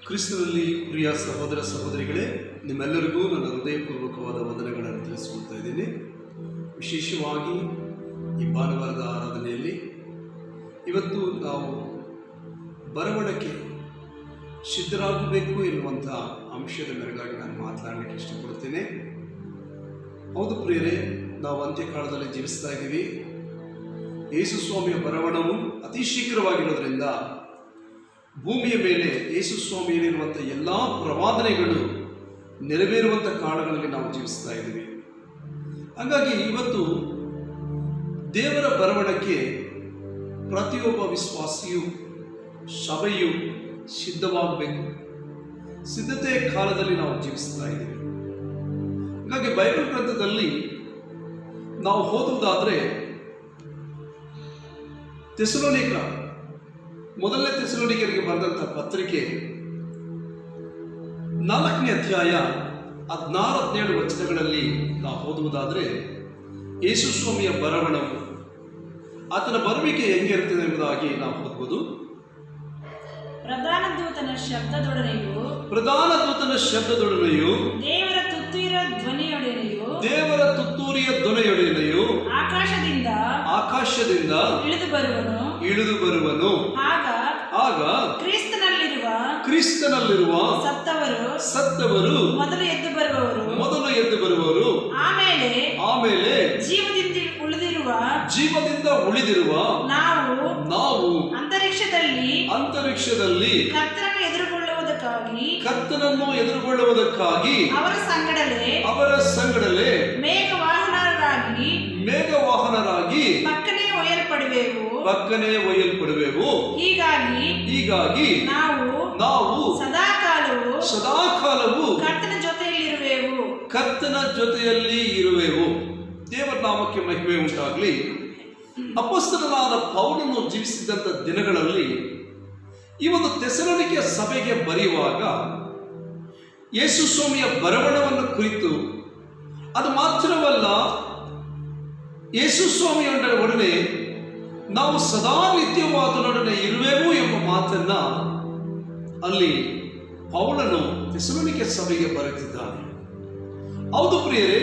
ಕ್ರಿಸ್ತನಲ್ಲಿ ಪ್ರಿಯ ಸಹೋದರ ಸಹೋದರಿಗಳೇ, ನಿಮ್ಮೆಲ್ಲರಿಗೂ ನನ್ನ ಹೃದಯಪೂರ್ವಕವಾದ ವಂದನೆಗಳನ್ನು ತಿಳಿಸಿಕೊಳ್ತಾ ಇದ್ದೀನಿ. ವಿಶೇಷವಾಗಿ ಈ ಭಾನುವಾರದ ಆರಾಧನೆಯಲ್ಲಿ ಇವತ್ತು ನಾವು ಬರವಣಿಗೆ ಸಿದ್ಧರಾಗಬೇಕು ಎನ್ನುವಂಥ ಅಂಶದ ಮೇರೆಗಾಗಿ ನಾನು ಮಾತನಾಡಲಿಕ್ಕೆ ಇಷ್ಟಪಡ್ತೇನೆ. ಹೌದು ಪ್ರಿಯರೇ, ನಾವು ಅಂತ್ಯಕಾಲದಲ್ಲಿ ಜೀವಿಸ್ತಾ ಇದ್ದೀವಿ. ಯೇಸು ಸ್ವಾಮಿಯ ಬರವಣವು ಅತಿ ಶೀಘ್ರವಾಗಿರೋದ್ರಿಂದ ಭೂಮಿಯ ಮೇಲೆ ಯೇಸು ಸ್ವಾಮಿಯಲ್ಲಿರುವಂಥ ಎಲ್ಲ ಪ್ರವಾದನೆಗಳು ನೆರವೇರುವಂಥ ಕಾಲಗಳಲ್ಲಿ ನಾವು ಜೀವಿಸ್ತಾ ಇದ್ದೀವಿ. ಹಾಗಾಗಿ ಇವತ್ತು ದೇವರ ಬರವಣಿಗೆ ಪ್ರತಿಯೊಬ್ಬ ವಿಶ್ವಾಸಿಯು, ಸಭೆಯು ಸಿದ್ಧವಾಗಬೇಕು. ಸಿದ್ಧತೆಯ ಕಾಲದಲ್ಲಿ ನಾವು ಜೀವಿಸ್ತಾ ಇದ್ದೀವಿ. ಹಾಗಾಗಿ ಬೈಬಲ್ ಗ್ರಂಥದಲ್ಲಿ ನಾವು ಓದುವುದಾದರೆ ಮೊದಲನೇ ಥೆಸಲೋನಿಕರಿಗೆ ಬರೆದಂಥ ಪತ್ರಿಕೆ 4ನೇ ಅಧ್ಯಾಯ 16-17 ವಚನಗಳಲ್ಲಿ ನಾವು ಓದುವುದಾದರೆ, ಯೇಸು ಸ್ವಾಮಿಯ ಬರವಣವು, ಆತನ ಬರುವಿಕೆ ಹೆಂಗಿರುತ್ತದೆ ಎಂಬುದಾಗಿ ನಾವು ಓದಬಹುದು. ಪ್ರಧಾನ ದೂತನ ಶಬ್ದದೊಡನೆಯೂ ದೇವರ ತುತ್ತೂರಿಯ ಧ್ವನಿಯೊಡನೆಯೂ ಆಕಾಶದಿಂದ ಇಳಿದು ಬರುವನು. ಆಗ ಕ್ರಿಸ್ತನಲ್ಲಿರುವ ಸತ್ತವರು ಮೊದಲು ಎದ್ದು ಬರುವರು. ಆಮೇಲೆ ಜೀವದಿಂದ ಉಳಿದಿರುವ ನಾವು ಅಂತರಿಕ್ಷದಲ್ಲಿ ಕರ್ತನನ್ನು ಎದುರುಗೊಳ್ಳುವುದಕ್ಕಾಗಿ ಅವರ ಸಂಗಡಲೇ ಮೇಘವಾಹನರಾಗಿ ಪಕ್ಕನೆ ಒಯ್ಯಲ್ಪಡುವೆವು. ಹೀಗಾಗಿ ನಾವು ಸದಾಕಾಲವು ಕರ್ತನ ಜೊತೆಯಲ್ಲಿ ಇರುವೆವು. ದೇವರ ನಾಮಕ್ಕೆ ಮಹಿಮೆ ಉಂಟಾಗಲಿ. ಅಪೊಸ್ತಲನಾದ ಪೌಲನು ಜೀವಿಸಿದಂಥ ದಿನಗಳಲ್ಲಿ ಈ ಒಂದು ಥೆಸಲೋನಿಕೆ ಸಭೆಗೆ ಬರೆಯುವಾಗ ಯೇಸು ಸ್ವಾಮಿಯ ಬರವಣವನ್ನು ಕುರಿತು, ಅದು ಮಾತ್ರವಲ್ಲ, ಯೇಸು ಸ್ವಾಮಿಯೊಡನೆ ನಾವು ಸದಾ ನಿತ್ಯವಾದನೊಡನೆ ಇರುವೆವು ಎಂಬ ಮಾತನ್ನ ಅಲ್ಲಿ ಪೌಲನು ಥೆಸಲೋನಿಕೆ ಸಭೆಗೆ ಬರೆದಿದ್ದಾನೆ. ಹೌದು ಪ್ರಿಯರೇ,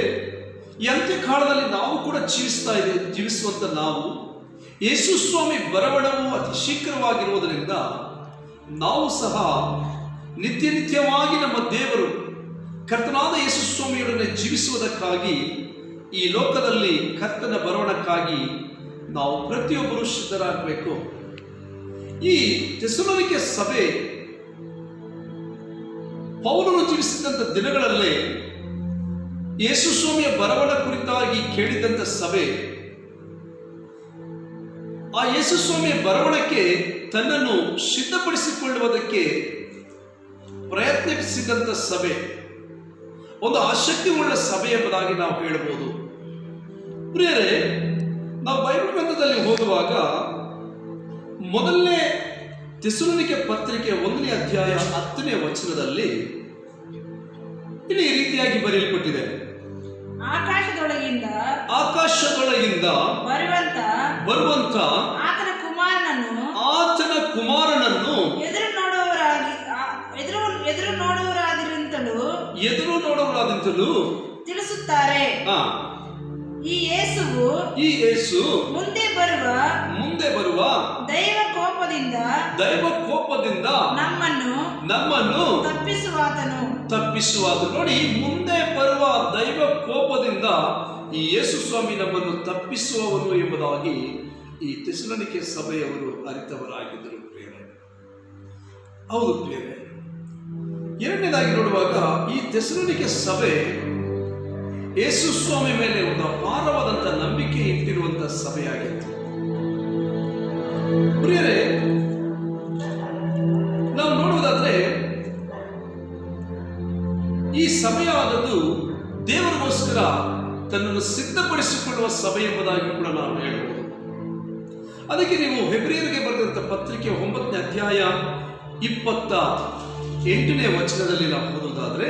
ಈ ಅಂತ್ಯಕಾಲದಲ್ಲಿ ನಾವು ಕೂಡ ಜೀವಿಸುವಂತ ನಾವು ಯೇಸು ಸ್ವಾಮಿ ಬರವಣವು ಅತಿ ಶೀಘ್ರವಾಗಿರುವುದರಿಂದ ನಾವು ಸಹ ನಿತ್ಯವಾಗಿ ನಮ್ಮ ದೇವರು ಕರ್ತನಾದ ಯೇಸು ಸ್ವಾಮಿಯೊಡನೆ ಜೀವಿಸುವುದಕ್ಕಾಗಿ ಈ ಲೋಕದಲ್ಲಿ ಕರ್ತನ ಬರವಣಕ್ಕಾಗಿ ನಾವು ಪ್ರತಿಯೊಬ್ಬರು ಸಿದ್ಧರಾಗಬೇಕು. ಈ ಥೆಸಲೋನಿಕೆ ಸಭೆ ಪೌಲನು ಜೀವಿಸಿದಂಥ ದಿನಗಳಲ್ಲೇ ಯೇಸು ಸ್ವಾಮಿಯ ಬರವಣ ಕುರಿತಾಗಿ ಕೇಳಿದಂಥ ಸಭೆ, ಆ ಯೇಸು ಸ್ವಾಮಿಯ ಬರವಣಕ್ಕೆ ತನ್ನನ್ನು ಸಿದ್ಧಪಡಿಸಿಕೊಳ್ಳುವುದಕ್ಕೆ ಪ್ರಯತ್ನಿಸಿದಂಥ ಸಭೆ, ಒಂದು ಆಸಕ್ತಿಯುಳ್ಳ ಸಭೆ ಎಂಬುದಾಗಿ ನಾವು ಹೇಳಬಹುದು. ಪ್ರಿಯರೇ, ನಾವು ಬೈಬಲ್ ಗ್ರಂಥದಲ್ಲಿ ಓದುವಾಗ ಮೊದಲನೇ ಥೆಸಲೋನಿಕೆ ಪತ್ರಿಕೆ 1ನೇ ಅಧ್ಯಾಯ 10ನೇ ವಚನದಲ್ಲಿ ಇಲ್ಲಿ ಈ ರೀತಿಯಾಗಿ ಬರೆಯಲ್ಪಟ್ಟಿದೆ. ಆಕಾಶದೊಳಗಿಂದ ಬರುವಂತ ಆತನ ಕುಮಾರನನ್ನು ಎದುರು ನೋಡುವರಾದಿಂತಲೂ ತಿಳಿಸುತ್ತಾರೆ. ಈ ಯೇಸು ಮುಂದೆ ಬರುವ ದೈವ ಕೋಪದಿಂದ ನಮ್ಮನ್ನು ತಪ್ಪಿಸುವಾತನು. ನೋಡಿ, ಮುಂದೆ ಬರುವ ದೈವ ಕೋಪದಿಂದ ಈ ಯೇಸು ಸ್ವಾಮಿ ನಮ್ಮನ್ನು ತಪ್ಪಿಸುವವನು ಎಂಬುದಾಗಿ ಈ ಥೆಸಲೋನಿಕೆ ಸಭೆಯವರು ಅರಿತವರಾಗಿದ್ದರು ಪ್ರಿಯರೇ. ಹೌದು ಪ್ರಿಯರೇ, ಎರಡನೇದಾಗಿ ನೋಡುವಾಗ ಈ ಥೆಸಲೋನಿಕೆ ಸಭೆ ಯೇಸು ಸ್ವಾಮಿ ಮೇಲೆ ಒಂದು ಅಪಾರವಾದಂಥ ನಂಬಿಕೆ ಇಟ್ಟಿರುವಂತಹ ಸಭೆಯಾಗಿತ್ತು. ಪ್ರಿಯರೇ, ನಾವು ನೋಡುವುದಾದ್ರೆ ಈ ಸಭೆಯಾದದ್ದು ದೇವರಿಗೋಸ್ಕರ ತನ್ನನ್ನು ಸಿದ್ಧಪಡಿಸಿಕೊಳ್ಳುವ ಸಭೆ ಎಂಬುದಾಗಿ ಕೂಡ ನಾವು ಹೇಳಬಹುದು. ಅದಕ್ಕೆ ನೀವು ಹೆಬ್ರಿಯರಿಗೆ ಬರೆದಂಥ ಪತ್ರಿಕೆ 9ನೇ ಅಧ್ಯಾಯ 28ನೇ ವಚನದಲ್ಲಿ ನಾವು ಓದುವುದಾದ್ರೆ,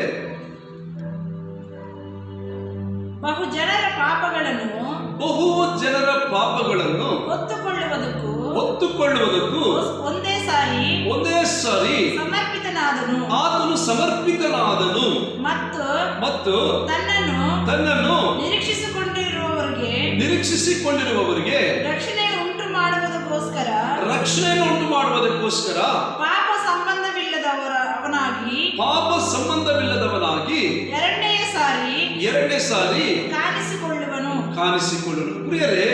ಬಹು ಜನರ ಪಾಪಗಳನ್ನು ಹೊತ್ತುಕೊಳ್ಳುವುದಕ್ಕೂ ಒಂದೇ ಸಾರಿ ಸಮರ್ಪಿತನಾದ ಆತನು ಸಮರ್ಪಿತನಾದನು ಮತ್ತು ತನ್ನನ್ನು ನಿರೀಕ್ಷಿಸಿಕೊಂಡಿರುವವರಿಗೆ ರಕ್ಷಣೆಯನ್ನು ಉಂಟು ಮಾಡುವುದಕ್ಕೋಸ್ಕರ ಪಾಪ ಸಂಬಂಧವಿಲ್ಲದವನಾಗಿ ಎರಡನೇ ಸಾರಿ ಕಾಣಿಸಿಕೊಳ್ಳುವನು. ಪ್ರಿಯರೇ,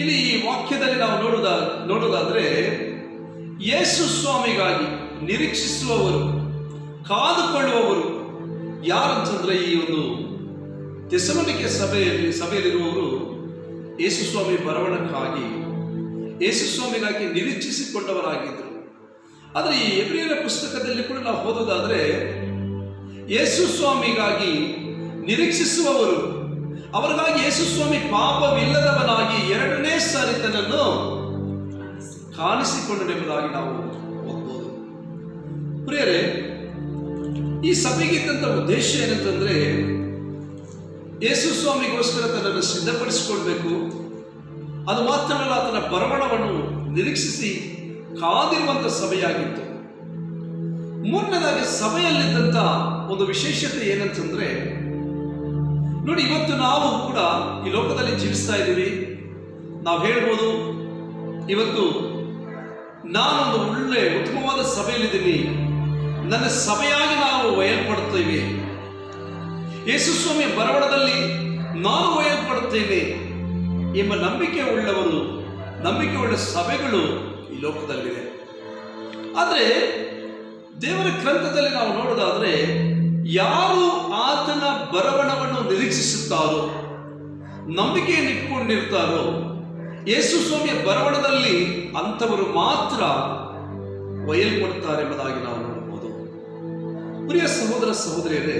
ಇಲ್ಲಿ ಈ ವಾಕ್ಯದಲ್ಲಿ ನಾವು ನೋಡುವುದಾದ್ರೆ ಯೇಸು ಸ್ವಾಮಿಗಾಗಿ ನಿರೀಕ್ಷಿಸುವವರು, ಕಾದುಕೊಳ್ಳುವವರು ಯಾರಂತಂದ್ರೆ ಈ ಒಂದು ಥೆಸಲೋನಿಕೆ ಸಭೆಯಲ್ಲಿರುವವರು ಯೇಸು ಸ್ವಾಮಿ ಬರವಣಕ್ಕಾಗಿ ಯೇಸು ಸ್ವಾಮಿಗಾಗಿ ನಿರೀಕ್ಷಿಸಿಕೊಂಡವರಾಗಿದ್ದರು. ಆದರೆ ಈ ಎಬ್ರಿಯರ ಪುಸ್ತಕದಲ್ಲಿ ಕೂಡ ನಾವು ಓದೋದಾದ್ರೆ ಯೇಸು ಸ್ವಾಮಿಗಾಗಿ ನಿರೀಕ್ಷಿಸುವವರು, ಅವರಿಗಾಗಿ ಯೇಸು ಸ್ವಾಮಿ ಪಾಪವಿಲ್ಲದವನಾಗಿ ಎರಡನೇ ಸಾರಿ ತನ್ನನ್ನು ಕಾಣಿಸಿಕೊಂಡನೆಂಬುದಾಗಿ ನಾವು ಓದ್ಬೋದು. ಪ್ರಿಯರೇ, ಈ ಸಭೆಗಿದ್ದಂಥ ಉದ್ದೇಶ ಏನಂತಂದ್ರೆ ಯೇಸು ಸ್ವಾಮಿಗೋಸ್ಕರ ತನ್ನನ್ನು ಸಿದ್ಧಪಡಿಸಿಕೊಳ್ಬೇಕು. ಅದು ಮಾತ್ರವಲ್ಲ, ಆತನ ಬರವಣವನ್ನು ನಿರೀಕ್ಷಿಸಿ ಕಾದಿರುವಂಥ ಸಭೆಯಾಗಿತ್ತು. ಮೂರನೇದಾಗಿ ಸಭೆಯಲ್ಲಿದ್ದಂಥ ಒಂದು ವಿಶೇಷತೆ ಏನಂತಂದ್ರೆ, ನೋಡಿ, ಇವತ್ತು ನಾವು ಕೂಡ ಈ ಲೋಕದಲ್ಲಿ ಜೀವಿಸ್ತಾ ಇದ್ದೀವಿ. ನಾವು ಹೇಳ್ಬೋದು, ಇವತ್ತು ನಾನೊಂದು ಒಳ್ಳೆ ಉತ್ತಮವಾದ ಸಭೆಯಲ್ಲಿದ್ದೀನಿ, ನನ್ನ ಸಭೆಯಾಗಿ ನಾವು ಒಯ್ಯಲ್ಪಡುತ್ತೇವೆ, ಯೇಸು ಸ್ವಾಮಿಯ ಬರವಣದಲ್ಲಿ ನಾನು ಒಯ್ಯಲ್ಪಡುತ್ತೇನೆ ಎಂಬ ನಂಬಿಕೆ ಉಳ್ಳ ಸಭೆಗಳು ಈ ಲೋಕದಲ್ಲಿದೆ. ಆದರೆ ದೇವರ ಗ್ರಂಥದಲ್ಲಿ ನಾವು ನೋಡೋದಾದ್ರೆ ಯಾರು ಆತನ ಬರವಣವನ್ನು ನಿರೀಕ್ಷಿಸುತ್ತಾರೋ, ನಂಬಿಕೆಯನ್ನು ಇಟ್ಕೊಂಡಿರ್ತಾರೋ ಯೇಸು ಸ್ವಾಮಿಯ ಬರವಣದಲ್ಲಿ ಅಂಥವರು ಮಾತ್ರ ಒಯ್ಯಲ್ಪಡುತ್ತಾರೆ ಎಂಬುದಾಗಿ ನಾವು ನೋಡಬಹುದು. ಪ್ರಿಯ ಸಹೋದರ ಸಹೋದರಿಯರೇ,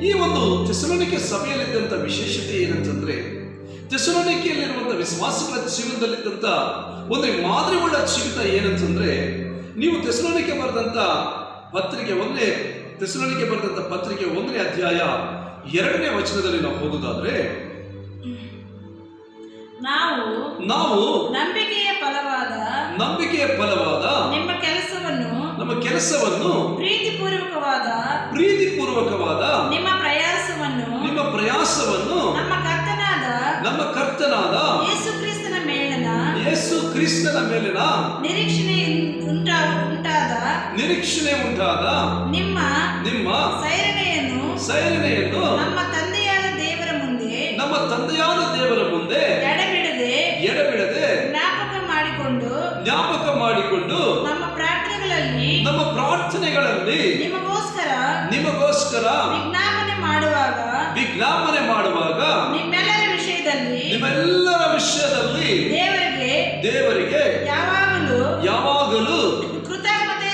ಈ ಒಂದು ಥೆಸಲೋನಿಕೆ ಸಭೆಯಲ್ಲಿದ್ದಂಥ ವಿಶೇಷತೆ ಏನಂತಂದ್ರೆ, ಥೆಸಲೋನಿಕೆಯಲ್ಲಿರುವಂಥ ವಿಶ್ವಾಸಗಳ ಜೀವನದಲ್ಲಿದ್ದಂಥ ಒಂದು ಮಾದರಿಯುಳ್ಳ ಜೀವಿತ ಏನಂತಂದ್ರೆ, ನೀವು ಥೆಸಲೋನಿಕೆ ಬರೆದಂಥ ಪತ್ರಿಕೆ 1ನೇ ಅಧ್ಯಾಯ 2ನೇ ವಚನದಲ್ಲಿ ನಾವು ಓದುವುದಾದ್ರೆ, ನಾವು ನಂಬಿಕೆಯ ಫಲವಾದ ನಮ್ಮ ಕೆಲಸವನ್ನು ಪ್ರೀತಿಪೂರ್ವಕವಾದ ನಿಮ್ಮ ಪ್ರಯಾಸವನ್ನು ನಮ್ಮ ಕರ್ತನಾದ ಯೇಸು ಕ್ರಿಸ್ತನ ಮೇಲಿನ ನಿರೀಕ್ಷಣೆ ಉಂಟಾದ ನಿಮ್ಮ ಸೈರಣೆಯನ್ನು ನಮ್ಮ ತಂದೆಯಾದ ದೇವರ ಮುಂದೆ ಎಡಬಿಡದೆ ಜ್ಞಾಪಕ ಮಾಡಿಕೊಂಡು ನಮ್ಮ ಪ್ರಾರ್ಥನೆಗಳಲ್ಲಿ ನಿಮಗೋಸ್ಕರ ವಿಜ್ಞಾಪನೆ ಮಾಡುವಾಗ ನಿಮ್ಮೆಲ್ಲರ ವಿಷಯದಲ್ಲಿ ದೇವರಿಗೆ ಯಾವಾಗಲೂ ಕೃತಜ್ಞತೆ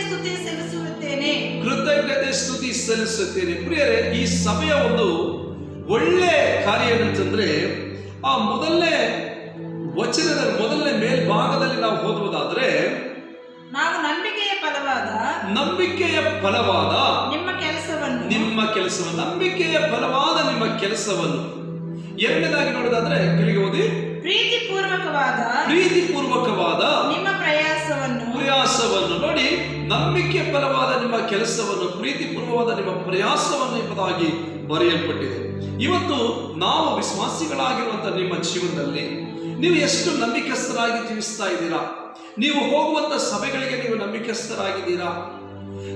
ಸ್ತುತಿ ಸಲ್ಲಿಸುತ್ತೇನೆ. ಪ್ರಿಯರೇ, ಈ ಸಭೆಯ ಒಂದು ಒಳ್ಳೆ ಕಾರ್ಯ ಏನಂತಂದ್ರೆ, ಆ ಮೊದಲನೇ ವಚನದ ಮೊದಲನೇ ಮೇಲ್ಭಾಗದಲ್ಲಿ ನಾವು ಓದುವುದಾದ್ರೆ, ನಾವು ನಂಬಿಕೆಯ ಫಲವಾದ ನಿಮ್ಮ ಕೆಲಸವನ್ನು ಎರಡನೇದಾಗಿ ನೋಡೋದಾದ್ರೆ ಕೆಳಗೆ ಓದಿ, ಪ್ರೀತಿಪೂರ್ವಕವಾದ ನಿಮ್ಮ ಪ್ರಯಾಸವನ್ನು ನೋಡಿ. ನಂಬಿಕೆ ಫಲವಾದ ನಿಮ್ಮ ಕೆಲಸವನ್ನು, ಪ್ರೀತಿಪೂರ್ವವಾದ ನಿಮ್ಮ ಪ್ರಯಾಸವನ್ನು ಎಂಬುದಾಗಿ ಬರೆಯಲ್ಪಟ್ಟಿದೆ. ಇವತ್ತು ನಾವು ವಿಶ್ವಾಸಿಗಳಾಗಿರುವಂತಹ ನಿಮ್ಮ ಜೀವನದಲ್ಲಿ ನೀವು ಎಷ್ಟು ನಂಬಿಕಸ್ಥರಾಗಿ ಜೀವಿಸ್ತಾ ಇದ್ದೀರಾ? ನೀವು ಹೋಗುವಂತ ಸಭೆಗಳಿಗೆ ನೀವು ನಂಬಿಕಸ್ಥರಾಗಿದ್ದೀರಾ?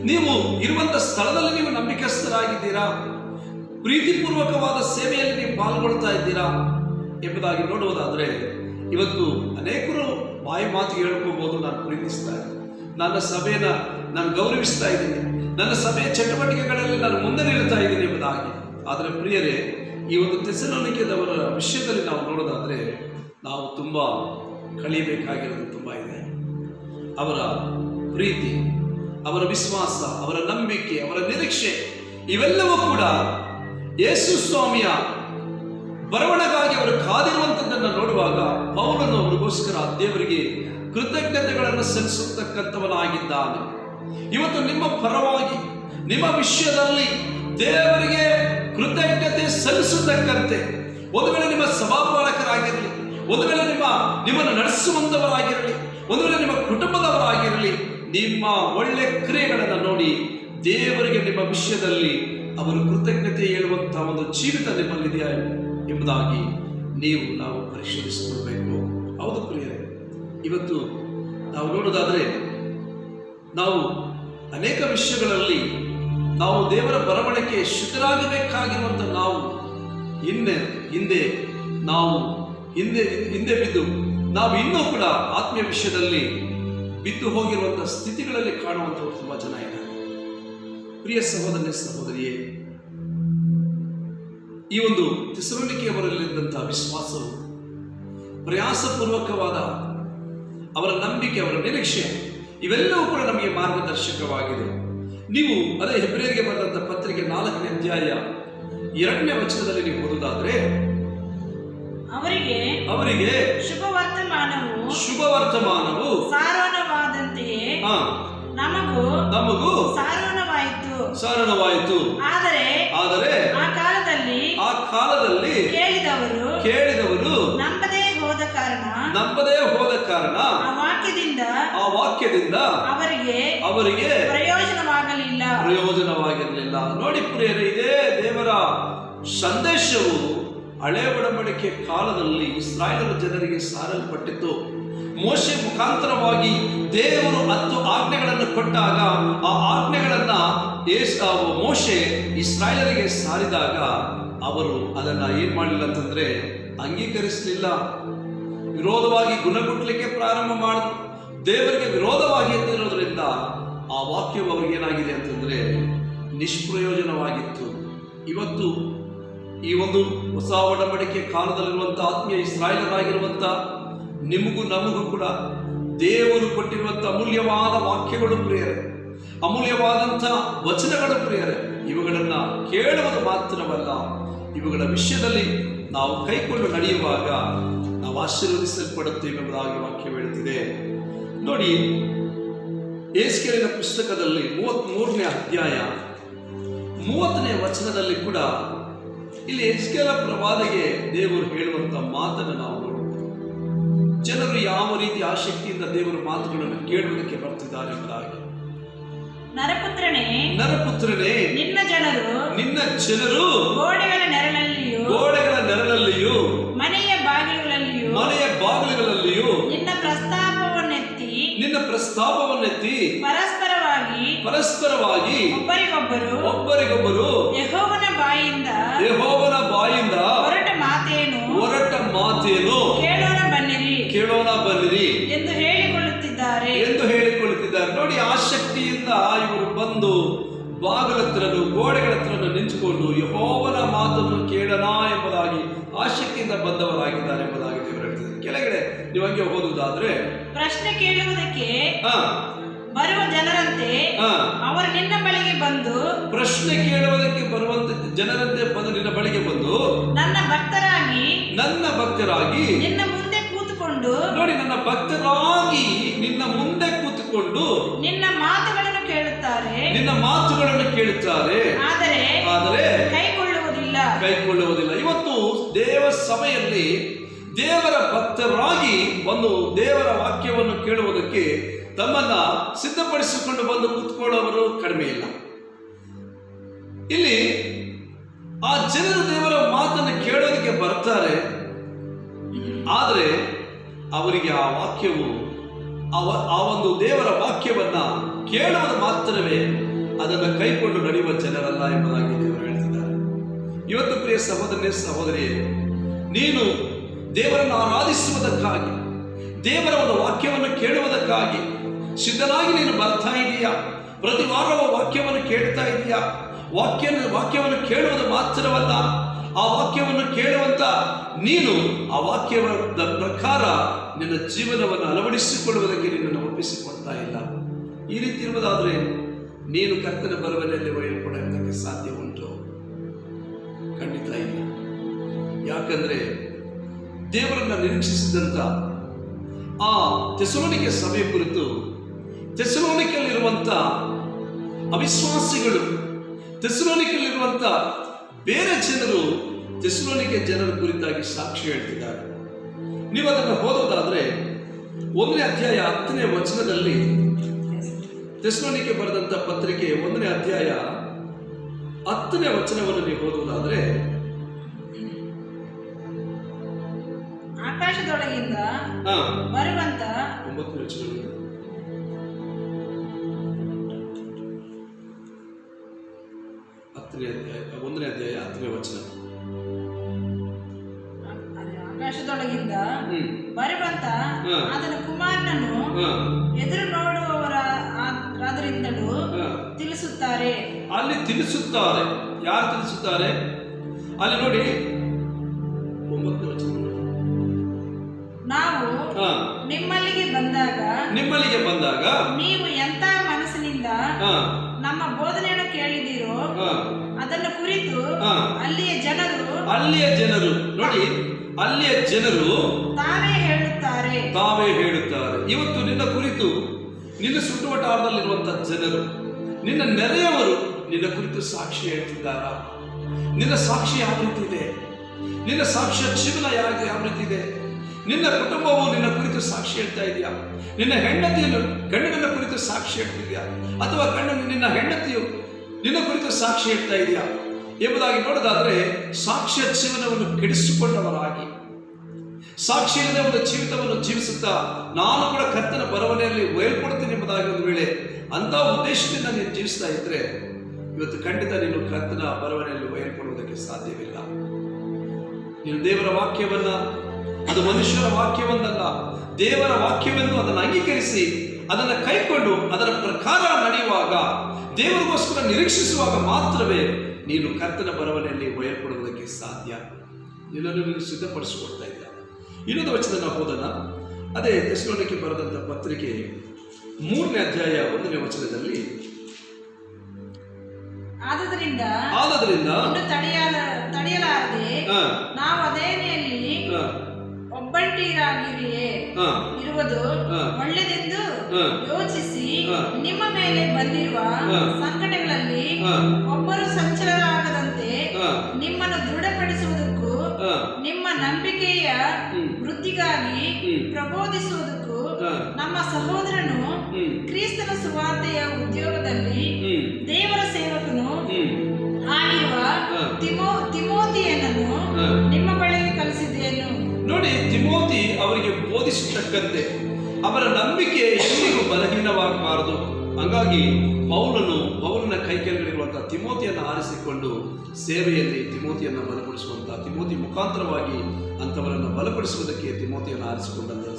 ನೀವು ಇರುವಂತ ಸ್ಥಳದಲ್ಲಿ ನೀವು ನಂಬಿಕಸ್ಥರಾಗಿದ್ದೀರಾ? ಪ್ರೀತಿಪೂರ್ವಕವಾದ ಸೇವೆಯಲ್ಲಿ ನೀವು ಪಾಲ್ಗೊಳ್ತಾ ಇದ್ದೀರಾ ಎಂಬುದಾಗಿ ನೋಡುವುದಾದ್ರೆ, ಇವತ್ತು ಅನೇಕರು ಬಾಯಿ ಮಾತಿಗೆ ಹೇಳ್ಕೋಬಹುದು, ನಾನು ಪ್ರೀತಿಸ್ತಾ ಇದ್ದೀನಿ, ನನ್ನ ಸಭೆಯನ್ನ ನಾನು ಗೌರವಿಸ್ತಾ ಇದ್ದೀನಿ, ನನ್ನ ಸಭೆಯ ಚಟುವಟಿಕೆಗಳಲ್ಲಿ ನಾನು ಮುಂದೆ ನಿಲ್ತಾ ಇದ್ದೀನಿ ಎಂಬುದಾಗಿ. ಆದರೆ ಪ್ರಿಯರೇ, ಈ ಒಂದು ಥೆಸಲೋನಿಕೆದವರ ವಿಷಯದಲ್ಲಿ ನಾವು ನೋಡೋದಾದ್ರೆ ನಾವು ತುಂಬಾ ಕಲಿಯಬೇಕಾಗಿರೋದು ತುಂಬಾ ಇದೆ. ಅವರ ಪ್ರೀತಿ, ಅವರ ವಿಶ್ವಾಸ, ಅವರ ನಂಬಿಕೆ, ಅವರ ನಿರೀಕ್ಷೆ ಇವೆಲ್ಲವೂ ಕೂಡ ಯೇಸು ಸ್ವಾಮಿಯ ಬರವಣೆಗಾಗಿ ಅವರು ಕಾದಿರುವಂಥದ್ದನ್ನು ನೋಡುವಾಗ ಪೌಲನು ಅವರಿಗೋಸ್ಕರ ದೇವರಿಗೆ ಕೃತಜ್ಞತೆಗಳನ್ನು ಸಲ್ಲಿಸತಕ್ಕಂಥವನಾಗಿದ್ದಾನೆ. ಇವತ್ತು ನಿಮ್ಮ ಪರವಾಗಿ ನಿಮ್ಮ ವಿಷಯದಲ್ಲಿ ದೇವರಿಗೆ ಕೃತಜ್ಞತೆ ಸಲ್ಲಿಸತಕ್ಕಂತೆ, ಒಂದು ವೇಳೆ ನಿಮ್ಮ ಸಭಾಪಾಲಕರಾಗಿರಲಿ, ಒಂದು ವೇಳೆ ನಿಮ್ಮನ್ನು ನಡೆಸುವಂಥವರಾಗಿರಲಿ, ಒಂದು ವೇಳೆ ನಿಮ್ಮ ಕುಟುಂಬದವರಾಗಿರಲಿ, ನಿಮ್ಮ ಒಳ್ಳೆ ಕ್ರಿಯೆಗಳನ್ನು ನೋಡಿ ದೇವರಿಗೆ ನಿಮ್ಮ ವಿಷಯದಲ್ಲಿ ಅವರು ಕೃತಜ್ಞತೆ ಹೇಳುವಂತಹ ಒಂದು ಜೀವಿತ ನಿಮ್ಮಲ್ಲಿದೆಯಾ ಎಂಬುದಾಗಿ ನಾವು ಪರಿಶೀಲಿಸಿಕೊಳ್ಬೇಕು. ಹೌದು ಪ್ರಿಯರೇ, ಇವತ್ತು ನಾವು ನೋಡೋದಾದ್ರೆ ನಾವು ಅನೇಕ ವಿಷಯಗಳಲ್ಲಿ ನಾವು ದೇವರ ಬರವಣಿಗೆ ಶುದ್ಧರಾಗಬೇಕಾಗಿರುವಂತ ನಾವು ಹಿಂದೆ ಬಿದ್ದು ನಾವು ಇನ್ನೂ ಕೂಡ ಆತ್ಮೀಯ ವಿಷಯದಲ್ಲಿ ಬಿದ್ದು ಹೋಗಿರುವಂತಹ ಸ್ಥಿತಿಗಳಲ್ಲಿ ಕಾಣುವಂಥವ್ರು ತುಂಬಾ ಜನ ಇದ್ದಾರೆ. ಪ್ರಿಯ ಸಹೋದರನೇ ಸಹೋದರಿಯೇ, ಈ ಒಂದು ಥೆಸಲೋನಿಕೆಯವರಲ್ಲಿದ್ದಂತಹ ವಿಶ್ವಾಸವು ಪ್ರಯಾಸಪೂರ್ವಕವಾದ ಅವರ ನಂಬಿಕೆ, ಅವರ ನಿರೀಕ್ಷೆ ಇವೆಲ್ಲವೂ ಕೂಡ ನಮಗೆ ಮಾರ್ಗದರ್ಶಕವಾಗಿದೆ. ನೀವು ಅದೇ ಹೆಬ್ರಿಯರಿಗೆ ಬರೆದಂತಹ ಪತ್ರಿಕೆ 4ನೇ ಅಧ್ಯಾಯ 2ನೇ ವಚನದಲ್ಲಿ ನೀವು ಓದುವುದಾದ್ರೆ, ಅವರಿಗೆ ಶುಭ ವರ್ತಮಾನವು ಸಾರೋಣವಾದಂತೆಯೇ ನಮಗೂ ಸಾರೋಣವಾಯಿತು. ಆದರೆ ಆ ಕಾಲದಲ್ಲಿ ಕೇಳಿದವರು ನಂಬದೇ ಹೋದ ಕಾರಣ ಆ ವಾಕ್ಯದಿಂದ ಅವರಿಗೆ ಪ್ರಯೋಜನವಾಗಿರಲಿಲ್ಲ. ನೋಡಿ ಪ್ರಿಯರೇ, ಇದೇ ದೇವರ ಸಂದೇಶವು ಹಳೆ ಒಡಂಬಡಿಕೆ ಕಾಲದಲ್ಲಿ ಇಸ್ರಾಯೇಲ್ ಜನರಿಗೆ ಸಾರಲ್ಪಟ್ಟಿತ್ತು. ಮೋಶೆ ಮುಖಾಂತರವಾಗಿ ದೇವರು 10 ಆಜ್ಞೆಗಳನ್ನು ಕೊಟ್ಟಾಗ ಆ ಆಜ್ಞೆಗಳನ್ನ ಮೋಶೆ ಇಸ್ರಾಯೇಲರಿಗೆ ಸಾರಿದಾಗ ಅವರು ಅದನ್ನ ಏನ್ ಮಾಡಲಿಲ್ಲ ಅಂತಂದ್ರೆ ಅಂಗೀಕರಿಸಲಿಲ್ಲ. ವಿರೋಧವಾಗಿ ಗುಣಗುಟ್ಟಲಿಕ್ಕೆ ಪ್ರಾರಂಭ ಮಾಡಿದ್ರು. ದೇವರಿಗೆ ವಿರೋಧವಾಗಿ ಎದ್ದಿರೋದ್ರಿಂದ ಆ ವಾಕ್ಯವು ಅವ್ರಿಗೇನಾಗಿದೆ ಅಂತಂದ್ರೆ ನಿಷ್ಪ್ರಯೋಜನವಾಗಿತ್ತು. ಇವತ್ತು ಈ ಒಂದು ಹೊಸ ಒಡಂಬಡಿಕೆ ಕಾಲದಲ್ಲಿರುವಂತಹ ಆತ್ಮೀಯ ಇಸ್ರಾಯೇಲರಾಗಿರುವಂತ ನಿಮಗೂ ನಮಗೂ ಕೂಡ ದೇವರು ಕೊಟ್ಟಿರುವಂತ ಅಮೂಲ್ಯವಾದ ವಾಕ್ಯಗಳು ಪ್ರಿಯರೇ, ಅಮೂಲ್ಯವಾದಂಥ ವಚನಗಳು ಪ್ರಿಯರೇ, ಇವುಗಳನ್ನ ಕೇಳುವುದು ಮಾತ್ರವಲ್ಲ, ಇವುಗಳ ವಿಷಯದಲ್ಲಿ ನಾವು ಕೈಕೊಂಡು ನಡೆಯುವಾಗ ನಾವು ಆಶೀರ್ವದಿಸಲ್ಪಡುತ್ತೇವೆ ಎಂಬುದಾಗಿ ವಾಕ್ಯ ಹೇಳುತ್ತಿದೆ. ನೋಡಿ, ಯೆಹೆಜ್ಕೇಲನ ಪುಸ್ತಕದಲ್ಲಿ 33ನೇ ಅಧ್ಯಾಯ 30ನೇ ವಚನದಲ್ಲಿ ಕೂಡ ಇಲ್ಲಿ ಯೆಹೆಜ್ಕೇಲ ಪ್ರವಾದಿಗೆ ದೇವರು ಹೇಳುವಂತ ಮಾತನ್ನು ನಾವು ನೋಡಬಹುದು. ಜನರು ಯಾವ ರೀತಿ ಆಸಕ್ತಿಯಿಂದ ದೇವರ ಮಾತುಗಳನ್ನು ಕೇಳುವುದಕ್ಕೆ ಬರ್ತಿದ್ದಾರೆ ಎಂಬುದಾಗಿ. ನರಪುತ್ರನೇ, ನಿನ್ನ ಜನರು ಗೋಡೆಗಳ ನೆರಳಲ್ಲಿಯೂ ಮನೆಯ ಬಾಗಿಲುಗಳಲ್ಲಿಯೂ ನಿನ್ನ ಪ್ರಸ್ತಾಪವನ್ನೆತ್ತಿ ಪರಸ್ಪರವಾಗಿ ಒಬ್ಬರಿಗೊಬ್ಬರು ಯೆಹೋವನ ಬಾಯಿಂದ ಹೊರಟ ಮಾತೇನು ಕೇಳೋಣ ಬನ್ನಿರಿ ಎಂದು ಹೇಳಿಕೊಳ್ಳುತ್ತಿದ್ದಾರೆ. ನೋಡಿ, ಆಸಕ್ತಿಯಿಂದ ಇವರು ಬಂದು ಬಾಗಿಲ ಹತ್ರನು ಗೋಡೆಗಳ ಹತ್ರನು ನಿಂತುಕೊಂಡು ಯೆಹೋವನ ಮಾತನ್ನು ಕೇಳೋಣ ಎಂಬುದಾಗಿ ಆಸಕ್ತಿಯಿಂದ ಬಂದವರಾಗಿದ್ದಾರೆ ಎಂಬುದಾಗಿ ದೇವರು ಹೇಳ್ತಿದ್ದಾರೆ. ಕೆಳಗಡೆ ನೀವು ಹಂಗೆ ಓದುವುದಾದ್ರೆ, ಪ್ರಶ್ನೆ ಕೇಳುವುದಕ್ಕೆ ಬರುವ ಜನರಂತೆ ಅವರು ನಿನ್ನ ಬಳಿಗೆ ಬಂದು ಪ್ರಶ್ನೆ ಕೇಳುವುದಕ್ಕೆ ಬರುವಂತ ಜನರಂತೆ ಬಂದು ನಿನ್ನ ಬಳಿಗೆ ಬಂದು ನನ್ನ ಭಕ್ತರಾಗಿ ನಿನ್ನ ಮುಂದೆ ಕೂತುಕೊಂಡು, ನೋಡಿ, ನನ್ನ ಭಕ್ತರಾಗಿ ನಿನ್ನ ಮುಂದೆ ಕೂತುಕೊಂಡು ನಿನ್ನ ಮಾತುಗಳನ್ನು ಕೇಳುತ್ತಾರೆ, ಆದರೆ ಕೈಕೊಳ್ಳುವುದಿಲ್ಲ. ಇವತ್ತು ದೇವ ಸಭೆಯಲ್ಲಿ ದೇವರ ಭಕ್ತರಾಗಿ ಒಂದು ದೇವರ ವಾಕ್ಯವನ್ನು ಕೇಳುವುದಕ್ಕೆ ತಮ್ಮನ್ನ ಸಿದ್ಧಪಡಿಸಿಕೊಂಡು ಬಂದು ಕೂತ್ಕೊಳ್ಳೋವರು ಕಡಿಮೆ ಇಲ್ಲ. ಇಲ್ಲಿ ಆ ಜನರು ದೇವರ ಮಾತನ್ನು ಕೇಳೋದಕ್ಕೆ ಬರ್ತಾರೆ, ಆದರೆ ಅವರಿಗೆ ಆ ವಾಕ್ಯವು ಆ ಒಂದು ದೇವರ ವಾಕ್ಯವನ್ನ ಕೇಳುವುದು ಮಾತ್ರವೇ, ಅದನ್ನು ಕೈಕೊಂಡು ನಡೆಯುವ ಜನರಲ್ಲ ಎಂಬುದಾಗಿ ದೇವರು ಹೇಳ್ತಿದ್ದಾರೆ. ಇವತ್ತು ಪ್ರಿಯ ಸಹೋದರನೇ ಸಹೋದರಿಯೇ, ನೀನು ದೇವರನ್ನು ಆರಾಧಿಸುವುದಕ್ಕಾಗಿ, ದೇವರ ಒಂದು ವಾಕ್ಯವನ್ನು ಕೇಳುವುದಕ್ಕಾಗಿ ಸಿದ್ಧನಾಗಿ ನೀನು ಬರ್ತಾ ಇದೀಯಾ? ಪ್ರತಿ ವಾರವೂ ವಾಕ್ಯವನ್ನು ಕೇಳ್ತಾ ಇದೀಯಾ? ವಾಕ್ಯವನ್ನು ಕೇಳುವುದು ಮಾತ್ರವಲ್ಲ, ಆ ವಾಕ್ಯವನ್ನು ಕೇಳುವಂತ ನೀನು ಆ ವಾಕ್ಯದ ಪ್ರಕಾರ ನಿನ್ನ ಜೀವನವನ್ನು ಅಳವಡಿಸಿಕೊಳ್ಳುವುದಕ್ಕೆ ನಿನ್ನನ್ನು ಒಪ್ಪಿಸಿಕೊಡ್ತಾ ಇಲ್ಲ. ಈ ರೀತಿ ಇರುವುದಾದ್ರೆ ನೀನು ಕರ್ತನ ಬರುವಲ್ಲಿ ಒಯ್ಯಲ್ಪಡೋದಕ್ಕೆ ಸಾಧ್ಯ ಉಂಟು? ಖಂಡಿತ ಇಲ್ಲ. ಯಾಕಂದ್ರೆ ದೇವರನ್ನ ನಿರೀಕ್ಷಿಸಿದಂತ ಆ ಥೆಸಲೋನಿಕೆ ಸಭೆ ಕುರಿತು ಥೆಸಲೋನಿಕೆಯಲ್ಲಿರುವಂತ ಅವಿಶ್ವಾಸಿಗಳು, ಥೆಸಲೋನಿಕೆಯಲ್ಲಿರುವಂತ ಬೇರೆ ಜನರು ಥೆಸಲೋನಿಕೆ ಜನರ ಕುರಿತಾಗಿ ಸಾಕ್ಷಿ ಹೇಳ್ತಿದ್ದಾರೆ. ನೀವು ಅದನ್ನು ಓದೋದಾದ್ರೆ 1ನೇ ಅಧ್ಯಾಯ 10ನೇ ವಚನದಲ್ಲಿ ಥೆಸಲೋನಿಕೆ ಬರೆದಂತ ಪತ್ರಿಕೆ 1ನೇ ಅಧ್ಯಾಯ 10ನೇ ವಚನವನ್ನು ನೀವು ಓದುವುದಾದ್ರೆ, ಆಕಾಶದೊಳಗಿಂದ ಬರುವಂತ 9ನೇ ವಚನ, 1ನೇ ಅಧ್ಯಾಯ 10ನೇ ವಚನ. ಆಕಾಶದೊಳಗಿಂದ ಬರುವಂತ ಆತನ ಕುಮಾರನನ್ನು ಎದುರು ನೋಡುವವರಾದ್ರಿಂದಲೂ ತಿಳಿಸುತ್ತಾರೆ. ಅಲ್ಲಿ ತಿಳಿಸುತ್ತಾರೆ. ಯಾರು ತಿಳಿಸುತ್ತಾರೆ? ಅಲ್ಲಿ ನೋಡಿ 9ನೇ ವಚನ. ನಾವು ನಿಮ್ಮಲ್ಲಿಗೆ ಬಂದಾಗ ನೀವು ಎಂತ ಮನಸ್ಸಿನಿಂದ ನಮ್ಮ ಬೋಧನೆಯನ್ನು ಕೇಳಿದಿರೋ ಅದನ್ನು ಕುರಿತು ಅಲ್ಲಿಯ ಜನರು ನೋಡಿ, ಅಲ್ಲಿಯ ಜನರು ತಾವೇ ಹೇಳುತ್ತಾರೆ. ಇವತ್ತು ನಿನ್ನ ಕುರಿತು ನಿನ್ನ ಸುತ್ತುವಟಾರದಲ್ಲಿರುವಂತಹ ಜನರು, ನಿನ್ನ ನೆರೆಯವರು ನಿನ್ನ ಕುರಿತು ಸಾಕ್ಷಿ ಹೇಳ್ತಿದ್ದಾರಾ? ನಿನ್ನ ಸಾಕ್ಷಿ ಯಾವ ರೀತಿ ಇದೆ? ನಿನ್ನ ಸಾಕ್ಷ್ಯ ಜೀವನ ಯಾವ ರೀತಿ ಇದೆ? ನಿನ್ನ ಕುಟುಂಬವು ನಿನ್ನ ಕುರಿತು ಸಾಕ್ಷಿ ಹೇಳ್ತಾ ಇದೆಯಾ? ನಿನ್ನ ಹೆಂಡತಿಯನ್ನು ಗಂಡನ ಕುರಿತು ಸಾಕ್ಷಿ ಹೇಳ್ತಿದ್ಯಾ? ಅಥವಾ ನಿನ್ನ ಹೆಂಡತಿಯು ನಿನ್ನ ಕುರಿತು ಸಾಕ್ಷಿ ಹೇಳ್ತಾ ಇದೆಯಾ ಎಂಬುದಾಗಿ ನೋಡೋದಾದ್ರೆ, ಸಾಕ್ಷ್ಯ ಜೀವನವನ್ನು ಕೆಡಿಸಿಕೊಂಡವರಾಗಿ, ಸಾಕ್ಷಿ ಇಲ್ಲದೆ ಒಂದು ಜೀವಿತವನ್ನು ಜೀವಿಸುತ್ತಾ ನಾನು ಕೂಡ ಕರ್ತನ ಬರವಣೆಯಲ್ಲಿ ಒಯ್ಯಲ್ಪಡ್ತೀನಿ ಎಂಬುದಾಗಿ ಒಂದು ವೇಳೆ ಅಂತ ಉದ್ದೇಶದಿಂದ ನೀನು ಜೀವಿಸ್ತಾ ಇದ್ರೆ, ಇವತ್ತು ಖಂಡಿತ ನೀನು ಕರ್ತನ ಬರವಣೆಯಲ್ಲಿ ಒಯ್ಯಲ್ಪಡುವುದಕ್ಕೆ ಸಾಧ್ಯವಿಲ್ಲ. ನೀನು ದೇವರ ವಾಕ್ಯವನ್ನ, ಅದು ಮನುಷ್ಯರ ವಾಕ್ಯವನ್ನಲ್ಲ, ದೇವರ ವಾಕ್ಯವೆಂದು ಅದನ್ನು ಅಂಗೀಕರಿಸಿ ಅದನ್ನು ಕೈಕೊಂಡು ಅದರ ಪ್ರಕಾರ ನಡೆಯುವಾಗ, ದೇವರಿಗೋಸ್ಕರ ನಿರೀಕ್ಷಿಸುವಾಗ ಮಾತ್ರವೇ ನೀನು ಕರ್ತನ ಬರವಣೆಯಲ್ಲಿ ಒಯ್ಯಲ್ಪಡುವುದಕ್ಕೆ ಸಾಧ್ಯ. ನಿನ್ನನ್ನು ನೀನು ಸಿದ್ಧಪಡಿಸಿಕೊಡ್ತಾ ಇದೆಯಾ? ಇನ್ನೊಂದು ವಚನ ನಾವು ಹೋದನ, ಅದೇ ಥೆಸಲೋನಿಕೆ ಬರೆದಂತ ಪತ್ರಿಕೆ 3ನೇ ಅಧ್ಯಾಯ 1ನೇ ವಚನದಲ್ಲಿ, ಆದದರಿಂದ ತಡೆಯಲಾರದೆ ನಾವು ಅದೇನೆಯಲ್ಲಿ ಒಬ್ಬಂಟಿರಾಗಿರಿಯೇ ಇರುವುದು ಒಳ್ಳೆದೆಂದು ಯೋಚಿಸಿ ನಿಮ್ಮ ಮೇಲೆ ಬಂದಿರುವ ಸಂಕಟಗಳಲ್ಲಿ ಒಬ್ಬರು ಸಂಚಲರಾಗದಂತೆ ನಿಮ್ಮನ್ನು ದೃಢಪಡಿಸುವುದಕ್ಕೂ ನಿಮ್ಮ ನಂಬಿಕೆಯ ವೃದ್ಧಿಗಾಗಿ ಪ್ರಬೋಧಿಸುವುದಕ್ಕೂ ನಮ್ಮ ಸಹೋದರನು ಕ್ರಿಸ್ತನ ಸುವಾರ್ತೆಯ ಉದ್ಯೋಗದಲ್ಲಿ ದೇವರ ಸೇವಕನು ಆಗಿರುವ ತಿಮೋತಿಯನನ್ನು ನಿಮ್ಮ ಬಳಿಗೆ ಕಲಿಸಿದ್ದೇನು. ನೋಡಿ, ತಿಮೋತಿ ಅವರಿಗೆ ಬೋಧಿಸತಕ್ಕಂತೆ ಅವರ ನಂಬಿಕೆ ಎಂದಿಗೂ ಬಲಹೀನವಾಗಬಾರದು. ಹಾಗಾಗಿ ಪೌಲನ ಕೈ ಕೆಳಗಡೆರುವಂತಹ ತಿಮೋತಿಯನ್ನು ಆರಿಸಿಕೊಂಡು ಸೇವೆಯಲ್ಲಿ ತಿಮೋತಿಯನ್ನು ಬಲಪಡಿಸುವಂತಹ, ತಿಮೋತಿ ಮುಖಾಂತರವಾಗಿ ಅಂಥವರನ್ನು ಬಲಪಡಿಸುವುದಕ್ಕೆ ತಿಮೋತಿಯನ್ನು ಆರಿಸಿಕೊಂಡಂತಹ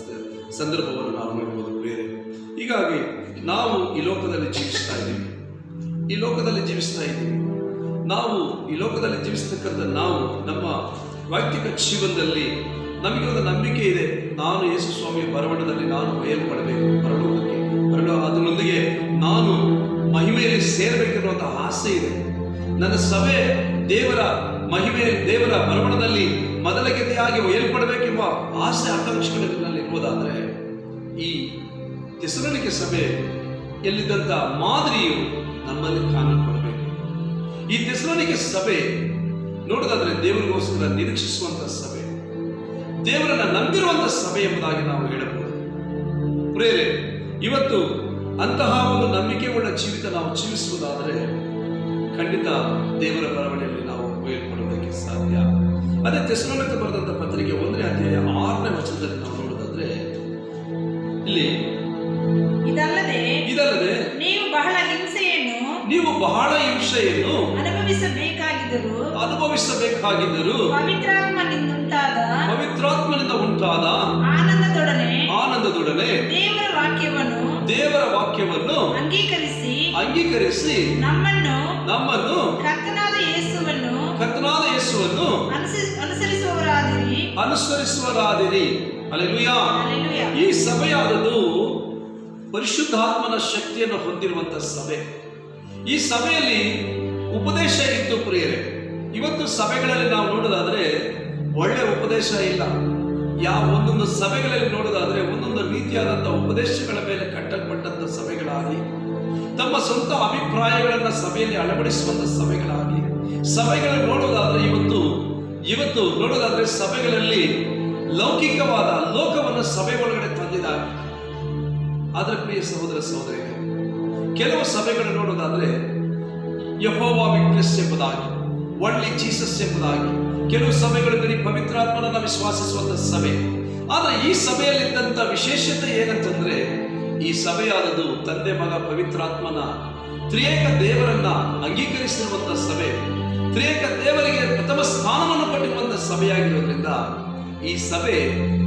ಸಂದರ್ಭವನ್ನು ನಾವು ನೋಡಬಹುದು ಬೇರೆ. ಹೀಗಾಗಿ ನಾವು ಈ ಲೋಕದಲ್ಲಿ ಜೀವಿಸ್ತಾ ಇದ್ದೀವಿ. ನಾವು ಈ ಲೋಕದಲ್ಲಿ ಜೀವಿಸ್ತಕ್ಕಂಥ ನಾವು ನಮ್ಮ ವೈಯಕ್ತಿಕ ಜೀವನದಲ್ಲಿ ನಮಗೆ ಒಂದು ನಂಬಿಕೆ ಇದೆ. ನಾನು ಯೇಸು ಸ್ವಾಮಿಯ ಬರವಣದಲ್ಲಿ ನಾನು ಒಯ್ಯಲ್ಪಡಬೇಕು, ಪರಲೋಕಕ್ಕೆ ಅದರೊಂದಿಗೆ ನಾನು ಮಹಿಮೆಯಲ್ಲಿ ಸೇರಬೇಕೆನ್ನುವಂಥ ಆಸೆ ಇದೆ. ನನ್ನ ಸಭೆ ದೇವರ ಬರವಣದಲ್ಲಿ ಮೊದಲ ಗೆತೆಯಾಗಿ ಒಯ್ಯಲ್ಪಡಬೇಕೆಂಬ ಆಸೆ ಆಕಾಂಕ್ಷೆಗಳು ನನ್ನಲ್ಲಿ ಇರುವುದಾದರೆ, ಈ ಥೆಸಲೋನಿಕೆ ಸಭೆ ಎಲ್ಲಿದ್ದಂಥ ಮಾದರಿಯು ನಮ್ಮಲ್ಲಿ ಕಾಣಲ್ಪಡಬೇಕು. ಈ ಥೆಸಲೋನಿಕೆ ಸಭೆ ನೋಡೋದಾದ್ರೆ ದೇವರಿಗೋಸ್ಕರ ನಿರೀಕ್ಷಿಸುವಂತ ಸಭೆ, ದೇವರನ್ನ ನಂಬಿರುವಂತ ಸಭೆ ಎಂಬುದಾಗಿ ನಾವು ಹೇಳಬಹುದು. ಪ್ರೇರೆ, ಇವತ್ತು ಅಂತಹ ಒಂದು ನಂಬಿಕೆ ಉಳ್ಳ ಜೀವಿತ ನಾವು ಜೀವಿಸುವುದಾದರೆ ಖಂಡಿತ ದೇವರ ಬರವಣೆಯಲ್ಲಿ ನಾವು ಒಯ್ಯಲ್ಪಡುವುದಕ್ಕೆ ಸಾಧ್ಯ. ಅದೇ ಥೆಸಲೋನಿಕೆ ಬರೆದಂತ ಪತ್ರಿಕೆ 1ನೇ ಅಧ್ಯಾಯ 6ನೇ ವಚನದಲ್ಲಿ ನಾವು ನೋಡೋದಾದ್ರೆ, ಇಲ್ಲಿ ಇದಲ್ಲದೆ ನೀವು ಬಹಳ ಹಿಂಸೆಯನ್ನು ಅನುಭವಿಸಬೇಕಾಗಿದ್ದರೂ ಪವಿತ್ರಾತ್ಮನಿಂದ ಉಂಟಾದ ಆನಂದದೊಡನೆ ದೇವರ ವಾಕ್ಯವನ್ನು ಅಂಗೀಕರಿಸಿ ನಮ್ಮನ್ನು ಕರ್ತನಾದ ಯೇಸುವನ್ನು ಅನುಸರಿಸುವರಾದಿರಿ. ಹಲ್ಲೆಲೂಯಾ. ಈ ಸಭೆಯಾದದ್ದು ಪರಿಶುದ್ಧಾತ್ಮನ ಶಕ್ತಿಯನ್ನು ಹೊಂದಿರುವಂತಹ ಸಭೆ. ಈ ಸಭೆಯಲ್ಲಿ ಉಪದೇಶ ಇತ್ತು ಪ್ರಿಯರೇ. ಇವತ್ತು ಸಭೆಗಳಲ್ಲಿ ನಾವು ನೋಡೋದಾದ್ರೆ ಒಳ್ಳೆ ಉಪದೇಶ ಇಲ್ಲ. ಒಂದೊಂದು ಸಭೆಗಳಲ್ಲಿ ನೋಡೋದಾದ್ರೆ ಒಂದೊಂದು ರೀತಿಯಾದಂತಹ ಉಪದೇಶಗಳ ಮೇಲೆ ಕಟ್ಟಲ್ಪಟ್ಟಂತ ಸಭೆಗಳಾಗಿ, ತಮ್ಮ ಸ್ವಂತ ಅಭಿಪ್ರಾಯಗಳನ್ನ ಸಭೆಯಲ್ಲಿ ಅಳವಡಿಸುವಂತ ಸಭೆಗಳಲ್ಲಿ ನೋಡೋದಾದ್ರೆ ಇವತ್ತು ನೋಡೋದಾದ್ರೆ ಸಭೆಗಳಲ್ಲಿ ಲೌಕಿಕವಾದ ಲೋಕವನ್ನು ಸಭೆ ಒಳಗಡೆ ತಂದಿದ್ದಾರೆ. ಆದ್ರೆ ಪ್ರಿಯ ಸಹೋದರ ಸಹೋದರಿಗಳೇ, ಕೆಲವು ಸಭೆಗಳು ನೋಡೋದಾದ್ರೆ ಯೆಹೋವ ವಿಟ್ನೆಸ್ ಎಂಬುದಾಗಿ, ಒನ್ಲಿ ಜೀಸಸ್ ಎಂಬುದಾಗಿ, ಕೆಲವು ಸಭೆಗಳು ಬರೀ ಪವಿತ್ರಾತ್ಮನನ್ನ ವಿಶ್ವಾಸಿಸುವಂತ ಸಭೆ. ಆದ್ರೆ ಈ ಸಭೆಯಲ್ಲಿದ್ದಂತ ವಿಶೇಷತೆ ಏನಂತಂದ್ರೆ, ಈ ಸಭೆಯಾದದು ತಂದೆ ಮಗ ಪವಿತ್ರಾತ್ಮನ ತ್ರಿಯೇಕ ದೇವರನ್ನ ಅಂಗೀಕರಿಸಿರುವಂತ ಸಭೆ, ತ್ರಿಯೇಕ ದೇವರಿಗೆ ಪ್ರಥಮ ಸ್ಥಾನವನ್ನು ಕೊಟ್ಟಿರುವಂತ ಸಭೆಯಾಗಿರೋದ್ರಿಂದ ಈ ಸಭೆ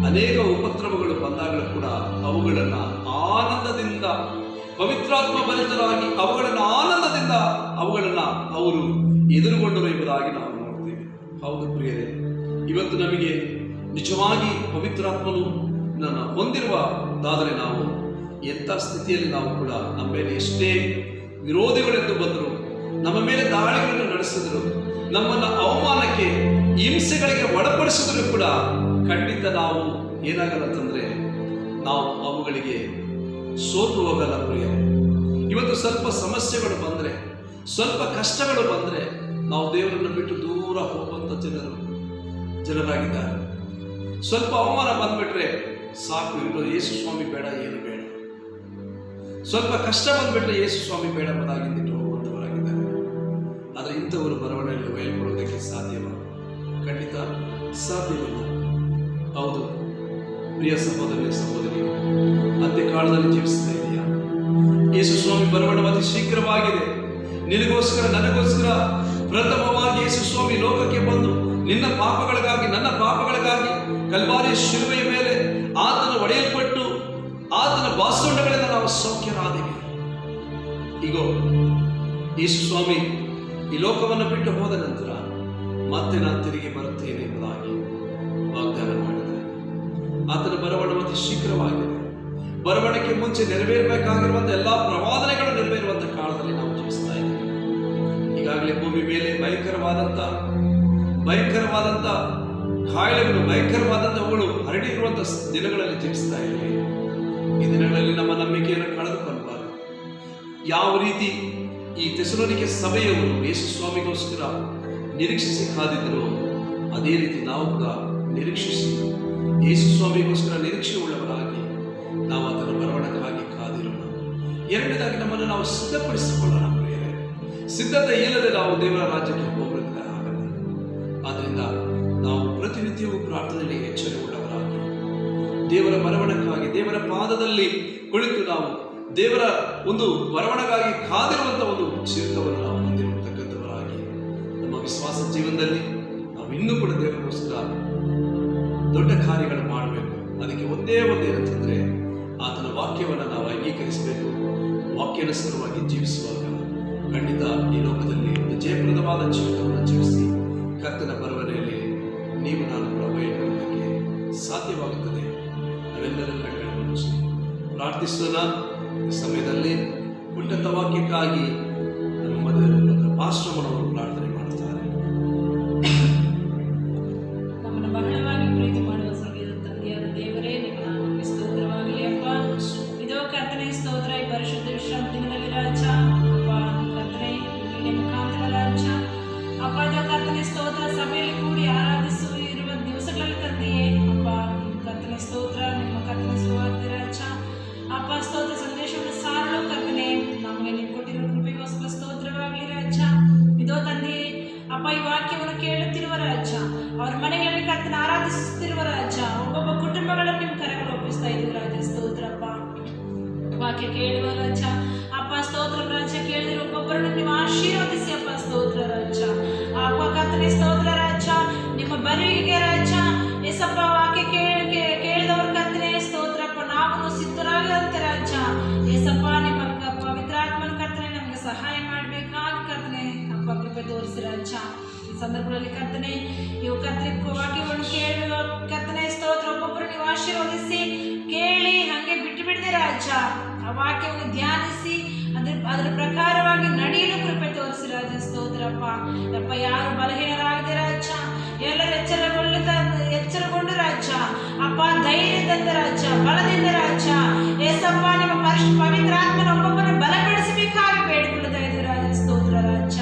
ಅನೇಕ ಉಪದ್ರವಗಳು ಬಂದಾಗಲೂ ಕೂಡ ಅವುಗಳನ್ನ ಆನಂದದಿಂದ, ಪವಿತ್ರಾತ್ಮ ಭರಿತರಾಗಿ ಅವುಗಳನ್ನ ಆನಂದದಿಂದ ಅವರು ಎದುರುಗೊಂಡರು ಎಂಬುದಾಗಿ ನಾವು ನೋಡ್ತೀವಿ. ಹೌದು ಪ್ರಿಯರೇ, ಇವತ್ತು ನಮಗೆ ನಿಜವಾಗಿ ಪವಿತ್ರಾತ್ಮನು ಹೊಂದಿರುವುದಾದರೆ ನಾವು ಎಂಥ ಸ್ಥಿತಿಯಲ್ಲಿ ನಾವು ಕೂಡ ನಮ್ಮ ಮೇಲೆ ಎಷ್ಟೇ ವಿರೋಧಿಗಳೆಂದು ಬಂದರು, ನಮ್ಮ ಮೇಲೆ ದಾಳಿಗಳನ್ನು ನಡೆಸಿದ್ರು, ನಮ್ಮನ್ನು ಅವಮಾನಕ್ಕೆ ಹಿಂಸೆಗಳಿಗೆ ಒಳಪಡಿಸಿದ್ರು ಕೂಡ ಖಂಡಿತ ನಾವು ಏನಾಗಲ್ಲ ಅಂತಂದ್ರೆ ನಾವು ಅವುಗಳಿಗೆ ಸೋತು ಹೋಗಲ್ಲ ಪ್ರಿಯರೇ. ಇವತ್ತು ಸ್ವಲ್ಪ ಸಮಸ್ಯೆಗಳು ಬಂದ್ರೆ, ಸ್ವಲ್ಪ ಕಷ್ಟಗಳು ಬಂದ್ರೆ ನಾವು ದೇವರನ್ನು ಬಿಟ್ಟು ದೂರ ಹೋಗುವಂತ ಜನರಾಗಿದ್ದಾರೆ. ಸ್ವಲ್ಪ ಅವಮಾನ ಬಂದ್ಬಿಟ್ರೆ ಸಾಕು, ಇನ್ನು ಯೇಸು ಸ್ವಾಮಿ ಬೇಡ, ಏನು ಬೇಡ. ಸ್ವಲ್ಪ ಕಷ್ಟ ಬಂದ್ಬಿಟ್ರೆ ಯೇಸು ಸ್ವಾಮಿ ಬೇಡ ಎಂಬುದಾಗಿದ್ದು ಹೋಗುವಂತವರಾಗಿದ್ದಾರೆ. ಆದರೆ ಇಂಥವರು ಬರವಣಿಗೆಯಲ್ಲಿ ಬಯಲ್ಪಡೋದಕ್ಕೆ ಸಾಧ್ಯವ? ಖಂಡಿತ ಸಾಧ್ಯವಿಲ್ಲ. ಹೌದು ಪ್ರಿಯ ಸಹೋದರಿ, ಅಂತ್ಯಕಾಲದಲ್ಲಿ ಜೀವಿಸ್ತಾ ಇದೆಯಾ? ಯೇಸು ಸ್ವಾಮಿ ಬರವಣಿಗೆ ಅತಿ ಶೀಘ್ರವಾಗಿದೆ. ನಿನಗೋಸ್ಕರ, ನನಗೋಸ್ಕರ ಪ್ರಥಮವಾಗಿ ಯೇಸು ಸ್ವಾಮಿ ಲೋಕಕ್ಕೆ ಬಂದು ನಿನ್ನ ಪಾಪಗಳಿಗಾಗಿ, ನನ್ನ ಪಾಪಗಳಿಗಾಗಿ ಕಲ್ವಾರಿ ಶಿಲುಬೆಯ ಮೇಲೆ ಆತನ ಒಡೆಯಲ್ಪಟ್ಟು ಆತನ ಬಾಸುಂಡಗಳಿಂದ ನಾವು ಸೌಖ್ಯರಾದಿವಿ. ಈಗೋ ಯೇಸು ಸ್ವಾಮಿ ಈ ಲೋಕವನ್ನು ಬಿಟ್ಟು ಹೋದ ನಂತರ ಮತ್ತೆ ನಾನು ತಿರುಗಿ ಬರುತ್ತೇನೆ ಎಂಬುದಾಗಿ ವಾಗ್ದಾನ ಮಾಡಿದ್ದಾರೆ. ಆತನ ಬರವಣಿಗೆ ಅತಿ ಶೀಘ್ರವಾಗಿದೆ. ಬರವಣಿಗೆ ಮುಂಚೆ ನೆರವೇರಬೇಕಾಗಿರುವಂತ ಎಲ್ಲಾ ಪ್ರವಾದನೆಗಳು ನೆರವೇರುವಂತ ಕಾಲದಲ್ಲಿ ನಾವು ಜೀವಿಸ್ತಾ ಇದ್ದೀವಿ. ಈಗಾಗಲೇ ಭೂಮಿ ಮೇಲೆ ಭಯಂಕರವಾದಂತ ಕಾಯಿಲೆಗಳು, ಭಯಂಕರವಾದಂತವುಗಳು ಹರಡಿರುವಂತ ದಿನಗಳಲ್ಲಿ ಜೀವಿಸ್ತಾ ಇದ್ದೀವಿ. ಈ ದಿನಗಳಲ್ಲಿ ನಮ್ಮ ನಂಬಿಕೆಯನ್ನು ಕಳೆದುಕೊಳ್ಳಬಾರದು. ಯಾವ ರೀತಿ ಈ ಥೆಸಲೋನಿಕೆ ಸಭೆಯವರು ಯೇಸು ಸ್ವಾಮಿಗೋಸ್ಕರ ನಿರೀಕ್ಷಿಸಿ ಕಾದಿದ್ರು, ಅದೇ ರೀತಿ ನಾವು ಕೂಡ ನಿರೀಕ್ಷಿಸಿ ಯೇಸು ಸ್ವಾಮಿಗೋಸ್ಕರ ನಿರೀಕ್ಷೆ ಉಳ್ಳವರಾಗಿ ನಾವು ಅದನ್ನು ಬರವಣಿಗೆಗಾಗಿ ಕಾದಿರೋಣ. ಎರಡನೇದಾಗಿ ನಮ್ಮನ್ನು ನಾವು ಸಿದ್ಧಪಡಿಸಿಕೊಳ್ಳೋಣ ಪ್ರಿಯರೇ. ಸಿದ್ಧತೆ ಇಲ್ಲದೆ ನಾವು ದೇವರ ರಾಜ್ಯಕ್ಕೆ ಹೋಗಲಿಕ್ಕೆ ಆಗಲ್ಲ. ಆದ್ದರಿಂದ ನಾವು ಪ್ರತಿನಿತ್ಯವೂ ಪ್ರಾರ್ಥನೆಯಲ್ಲಿ ಎಚ್ಚರ ಉಳ್ಳವರಾಗಿ ದೇವರ ಬರವಣಿಗೆಗಾಗಿ ದೇವರ ಪಾದದಲ್ಲಿ ಕುಳಿತು ನಾವು ದೇವರ ಒಂದು ಬರವಣಿಗೆಗಾಗಿ ಕಾದಿರುವಂತಹ ಒಂದು ಚಿತ್ತವನ್ನು ನಾವು ಹೊಂದಿರತಕ್ಕಂಥವರಾಗಿ ನಮ್ಮ ವಿಶ್ವಾಸ ಜೀವನದಲ್ಲಿ ನಾವು ಇನ್ನೂ ಕೂಡ ದೇವರಿಗೋಸ್ಕರ ದೊಡ್ಡ ಕಾರ್ಯಗಳು ಮಾಡಬೇಕು. ಅದಕ್ಕೆ ಒಂದೇ ಏನಂತಂದ್ರೆ ಆತನ ವಾಕ್ಯವನ್ನು ನಾವು ಅಂಗೀಕರಿಸಬೇಕು. ವಾಕ್ಯಾನುಸಾರವಾಗಿ ಜೀವಿಸುವಾಗ ಖಂಡಿತ ಈ ಲೋಕದಲ್ಲಿ ಒಂದು ಜಯಪ್ರದವಾದ ಜೀವಿತವನ್ನು ಜೀವಿಸಿ ಕರ್ತನ ಬರವಣಿಗೆಯಲ್ಲಿ ನೀವು ನಾನು ಕೂಡ ಬಯಲುಕೊಳ್ಳೋದಕ್ಕೆ ಸಾಧ್ಯವಾಗುತ್ತದೆ. ನಾವೆಲ್ಲರೂ ಕಣ್ಣುಗಳನ್ನು ಮುಚ್ಚಿ ಪ್ರಾರ್ಥಿಸೋಣ. ಈ ಸಮಯದಲ್ಲಿ ಉನ್ನತ ವಾಕ್ಯಕ್ಕಾಗಿ ನಮ್ಮ ಪಾಸ್ಟರ್ಮನವರು ಪ್ರಾರ್ಥನೆ ಮಾಡ್ತಾರೆ. ನಮ್ಮನ್ನು ಬಹಳವಾಗಿ ಪ್ರೀತಿ ಮಾಡುವ ಸಂಗೀತ ತಂದೆಯಾದ ದೇವರೇ, ನಿಮ್ಮ ನಾಮಕ್ಕೆ ಸ್ತೋತ್ರವಾಗಲಿ ಅಪ್ಪ. ಇದೋ ಕರ್ತನೆ ಸ್ತೋತ್ರ, ಈ ಪರಿಶುದ್ಧ ವಿಶ್ರಾಂತಿ ದಿನದಲ್ಲಿ ರಾಜ ಅಪ್ಪ, ಕರ್ತನೆ ನಿಮ್ಮ ಮುಖಾಂತರ ರಾಜ ಅಪ್ಪ, ಇದೋ ಕರ್ತನೆ ಸ್ತೋತ್ರ, ಸಭೆಯಲ್ಲಿ ಕೂಡಿ ಆರಾಧಿಸುವ ದಿವಸಗಳಲ್ಲಿ ತಂದೆಯೇ ಅಪ್ಪ, ಕರ್ತನೆ ಸ್ತೋತ್ರ, ನಿಮ್ಮ ಕರ್ತನೆ ಸುವಾರ್ತೆ ರಾಜ ಅಪ್ಪ, ಸ್ತೋತ್ರ ಸಂದೇಶವನ್ನು ಸಾರಲು ಕರ್ತನೆ ನಮಗೆ ನೀವು ಕೊಟ್ಟಿರುವ ಕೃಪೆಗೋಸ್ಕರ ಸ್ತೋತ್ರವಾಗಲಿ ರಾಜ. ಇದೋ ತಂದೆ ಅಪ್ಪ, ಈ ವಾಕ್ಯವನ್ನು ಕೇಳುತ್ತಿರುವ ರಾಜ, ಅವರ ಮನೆಗಳಲ್ಲಿ ಕರ್ತನ ಆರಾಧಿಸುತ್ತಿರುವ ರಾಜ, ಒಬ್ಬೊಬ್ಬ ಕುಟುಂಬಗಳನ್ನು ನಿಮ್ಮ ಕರೆಗಳು ಒಪ್ಪಿಸ್ತಾ ಇದ್ದೀವಿ ರಾಜ. ಸ್ತೋತ್ರಪ್ಪ, ವಾಕ್ಯ ಕೇಳುವ ರಾಜ ಅಪ್ಪ, ಸ್ತೋತ್ರ ರಾಜ, ಕೇಳಿದಿರೋ ಒಬ್ಬೊಬ್ಬರನ್ನು ನೀವು ಆಶೀರ್ವದಿಸಿ ಅಪ್ಪ. ಸ್ತೋತ್ರ ರಾಜ ಅಪ್ಪ, ಕರ್ತನೆ ಸ್ತೋತ್ರ ರಾಜ, ನಿಮ್ಮ ಬರುವಿಗೆ ರಾಜ ಎಸಪ್ಪ, ವಾಕ್ಯ ಕೇಳಿದವರು ಕರ್ತನೆ ಸ್ತೋತ್ರಪ್ಪ, ನಾವು ಸಿದ್ಧರಾಗಂತೆ ರಾಜ ಎಸಪ್ಪ, ನಿಮ್ಮ ಪವಿತ್ರಾತ್ಮನ ಕರ್ತನೆ ನಮಗೆ ಸಹಾಯ ಮಾಡಬೇಕಾಗಿ ಕರ್ತನೆ ಅಪ್ಪ ಕೃಪೆ ತೋರಿಸಿ ರಾಜ. ಈ ಸಂದರ್ಭದಲ್ಲಿ ಕರ್ತನೆ ಇವು ಕರ್ತನೆ ವಾಕ್ಯವನ್ನು ಕೇಳುವ ಕರ್ತನೆ ಸ್ತೋತ್ರ, ಒಬ್ಬೊಬ್ಬರು ನೀವು ಆಶೀರ್ವದಿಸಿ ಕೇಳಿ ಹಂಗೆ ಬಿಟ್ಟು ಬಿಡದೆ ರಾಜ, ಆ ವಾಕ್ಯವನ್ನು ಧ್ಯಾನಿಸಿ ಅದರ ಪ್ರಕಾರವಾಗಿ ನಡೆಯಲು ಕೃಪೆ ತೋರಿಸಿ ರಾಜ. ಸ್ತೋತ್ರಪ್ಪ ಅಪ್ಪ, ಯಾರು ಬಲಹೀನರಾಗದೆ ರಾಜ, ಎಲ್ಲರೂ ಎಚ್ಚರಗೊಂಡು ರಾಜ ಅಪ್ಪ, ಧೈರ್ಯದಿಂದ ರಾಜ, ಬಲದಿಂದ ರಾಜ ಏಸಪ್ಪ, ನಿಮ್ಮ ಪವಿತ್ರಾತ್ಮನ ಒಬ್ಬೊಬ್ಬರನ್ನು ಬಲಪಡಿಸಬೇಕಾಗಿ ಬೇಡಿಕೊಳ್ಳುತ್ತಾ ಇದ್ದೀವಿ ರಾಜ. ಸ್ತೋತ್ರ ರಾಜ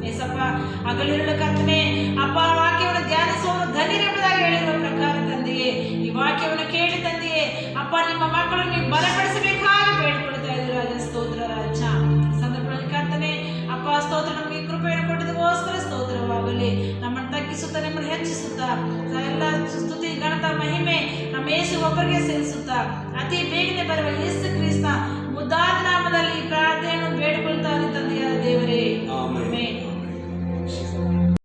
ಏಸಪ್ಪ, ಹಗಲಿರುಳು ಕರ್ತನೆ ಅಪ್ಪ, ವಾಕ್ಯವನ್ನು ಧ್ಯಾನಿಸುವವರು ಧನ್ಯರೆಂಬುದಾಗಿ ಹೇಳಿರುವ ಪ್ರಕಾರ ತಂದೆಯೇ, ಈ ವಾಕ್ಯವನ್ನು ಕೇಳಿ ತಂದೆಯೇ ಅಪ್ಪ, ನಿಮ್ಮ ಮಕ್ಕಳು ನೀವು ಬಲಪಡಿಸಬೇಕಾಗಿ ಬೇಡಿಕೊಳ್ಳುತ್ತಾ ಇದ್ದೀವಿ ರಾಜ. ಸ್ತೋತ್ರ ರಾಜ ಪ್ರೀತಿಸುತ್ತಾ ನಿಮ್ಮನ್ನು ಹೆಚ್ಚಿಸುತ್ತಾ ಎಲ್ಲ ಸ್ತುತಿ ಘನತ ಮಹಿಮೆ ನಮ್ಮ ಯೇಸು ಒಬ್ಬರಿಗೆ ಸಲ್ಲಿಸುತ್ತಾ ಅತಿ ಬೇಗನೆ ಬರುವ ಯೇಸು ಕ್ರಿಸ್ತ ಮುದ್ದಾದ ನಾಮದಲ್ಲಿ